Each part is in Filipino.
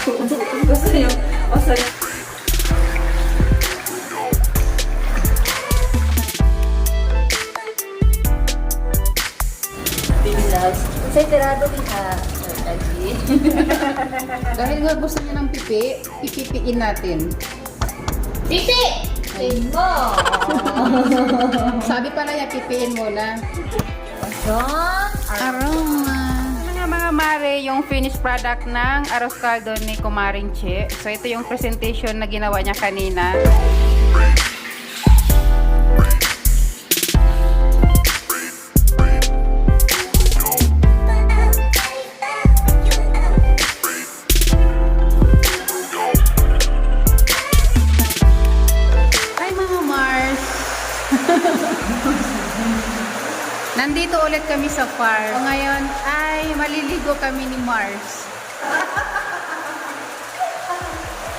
Gusto niyo, gusto niyo. Pilas. Sa tirado diha. Lagi. Dahil nga gusto niya ng pipi, ipipiin natin. Pipi! Mo! Sabi pala niya, pipiin muna. Asan? Aroma. Mga mare, yung finished product ng arroz caldo ni Kumaring Che. So ito yung presentation na ginawa niya kanina. Hi mga Mars! Nandito ulit kami sa farm. So, ngayon ay maliligo kami ni Mars.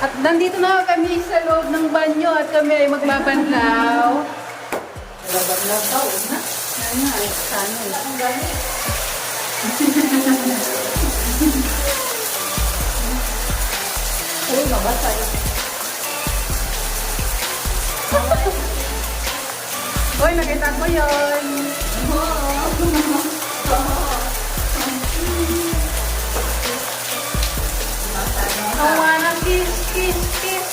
At nandito na kami sa loob ng banyo at kami ay magbabanlaw. Laban-laban daw, na? Ano ay sana eh. Ang gamit. Uy, mabasa yun. Hoy, nakita ko yun. I wanna kiss, kiss, kiss.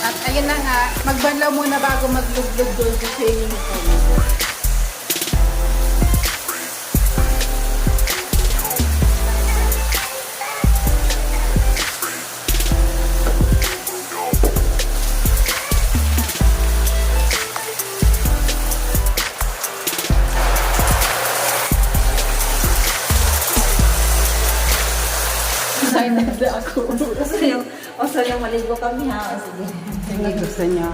At ayun na nga, magbanlaw muna bago maglublog doon sa swimming pool. Excited na ako. Gusto niyo maligo kami ha. O, sige. Hindi gusto niyo.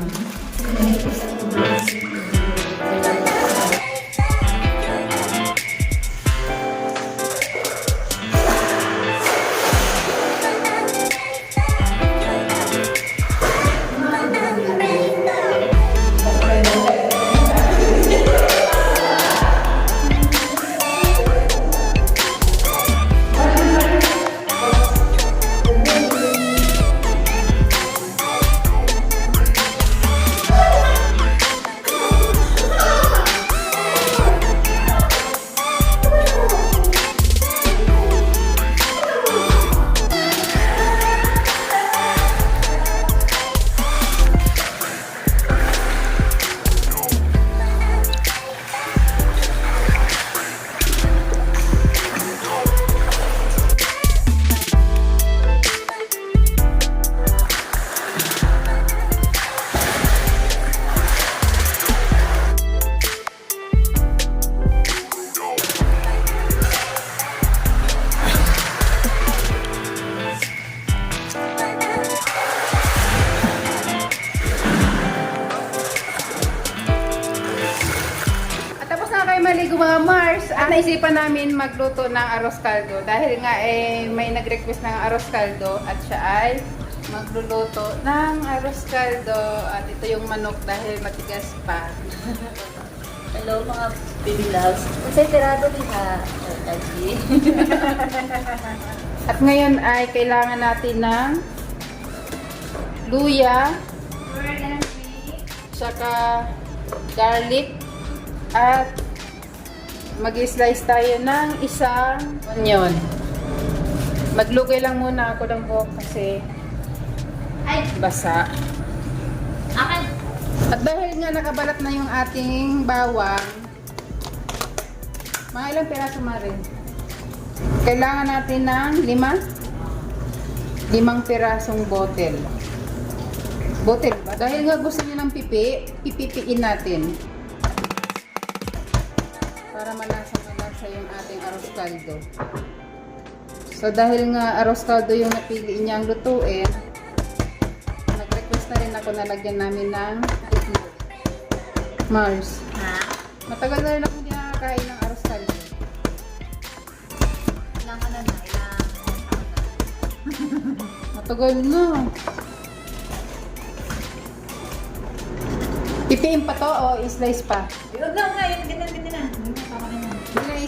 Maligo mga Mars, naisipan namin magluto ng arroz caldo dahil nga may nag-request ng arroz caldo at siya ay magluluto ng arroz caldo at ito yung manok dahil matigas pa. Hello mga pilas. Sa tirado diha. Lagi. At ngayon ay kailangan natin ng luya, saka garlic at mag-slice tayo ng isang onion. Maglugay lang muna ako ng buhok kasi basa. Akin. At dahil nga nakabalat na yung ating bawang, mga ilang piraso marin. Kailangan natin ng limang pirasong bottle. Bottle ba? Dahil nga gusto niyo ng pipi, ipipiin natin. Para malasa yung ating arroz caldo. So dahil nga arroz caldo yung napili niyang lutuin, nag-request na rin ako na lagyan namin ng itlog. Mars. Ha? Matagal na rin ako hindi nakakain ng arroz caldo. Ilang ano na? Ilang... Matagal na. Pipiin pa to o i-slice pa? Huwag na nga. Yung ganyan na.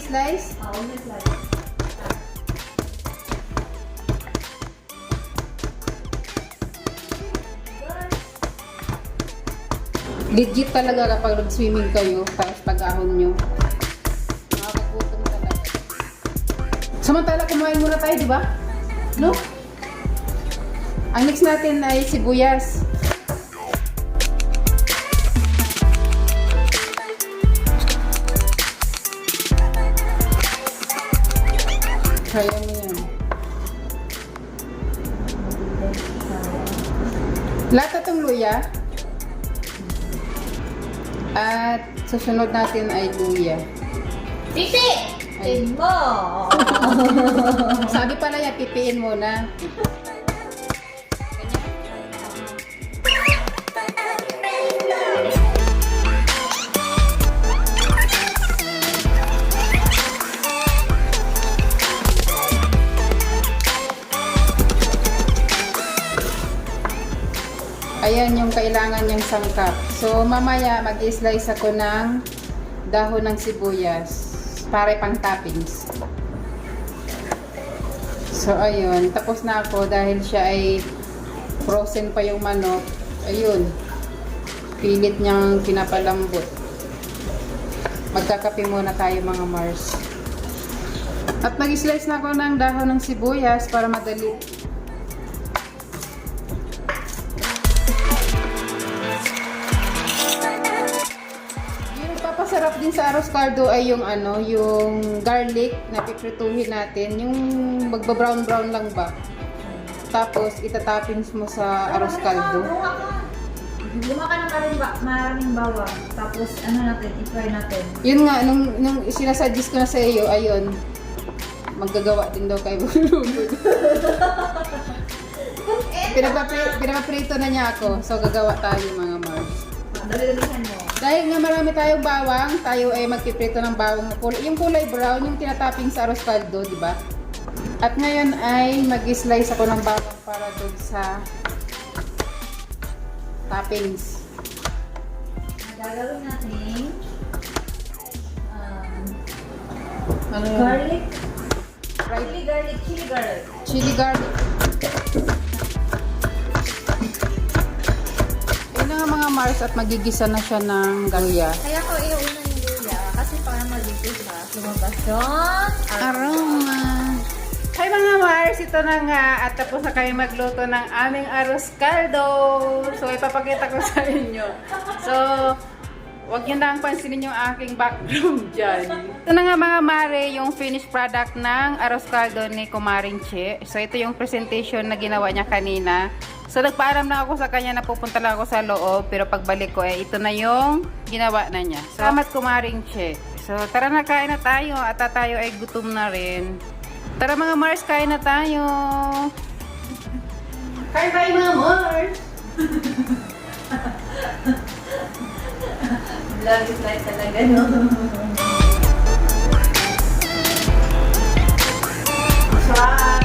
mag-slice? Oo, may slice. Legit talaga kapag nag-swimming kayo, tapos pag-ahon nyo. Nakakagutom talaga. Samantala, kumain muna tayo, di ba? No? Ang next natin ay sibuyas. Kaya mo yan. Lahat itong luya. At susunod natin ay luya. Pipi! Ay. Tingin mo! Sabi pala yan, pipiin muna. Ayan yung kailangan niyang sangkap. So, mamaya mag-slice ako ng dahon ng sibuyas para pang toppings. So, ayun. Tapos na ako dahil siya ay frozen pa yung manok. Ayun. Pilit niyang pinapalambot. Magkakape muna tayo mga Mars. At mag-slice na ako ng dahon ng sibuyas para madali. Sarap din sa arroz caldo ay yung ano, yung garlic na piprituhin natin, yung magba-brown-brown lang ba. Tapos itatoppings mo sa arroz caldo. Lima ka ng maraming bawang. Tapos ano natin, i-fry natin. Yun nga, nung sinasuggest ko na sa iyo, ayun, maggagawa din daw kayo. Pinapaprito na niya ako, so gagawa tayo mga Mars. Dali-dalihan mo. Dahil nga marami tayong bawang, tayo ay magpiprito ng bawang na kulay. Yung kulay brown, yung tinatopping sa arroz caldo, di ba? At ngayon ay mag-slice ako ng bawang para doon sa toppings. Gagawin natin Ano yun? garlic. Right? Chili garlic. Chili garlic. Ayun na nga mga Mars at magigisa na siya ng galya. Kaya ko inuuna yung luya kasi para malito siya. Lumabas yung Aroma. Hi mga Mars, ito na nga at tapos na kayo magluto ng aming arroz caldo. So ipapakita ko sa inyo. So, wag nyo na ang pansinin yung aking background dyan. Ito na nga mga Mare, yung finished product ng arroz caldo ni Kumaring Che. So ito yung presentation na ginawa niya kanina. So nagpaalam na ako sa kanya na pupunta lang ako sa loob, pero pagbalik ko ito na yung ginawa na niya. Salamat Kumaring Che. So tara na, kain na tayo at tayo ay gutom na rin. Tara mga Mars, kain na tayo. Kain tayo mga Mars. vlog is like talaga, no? Sarap.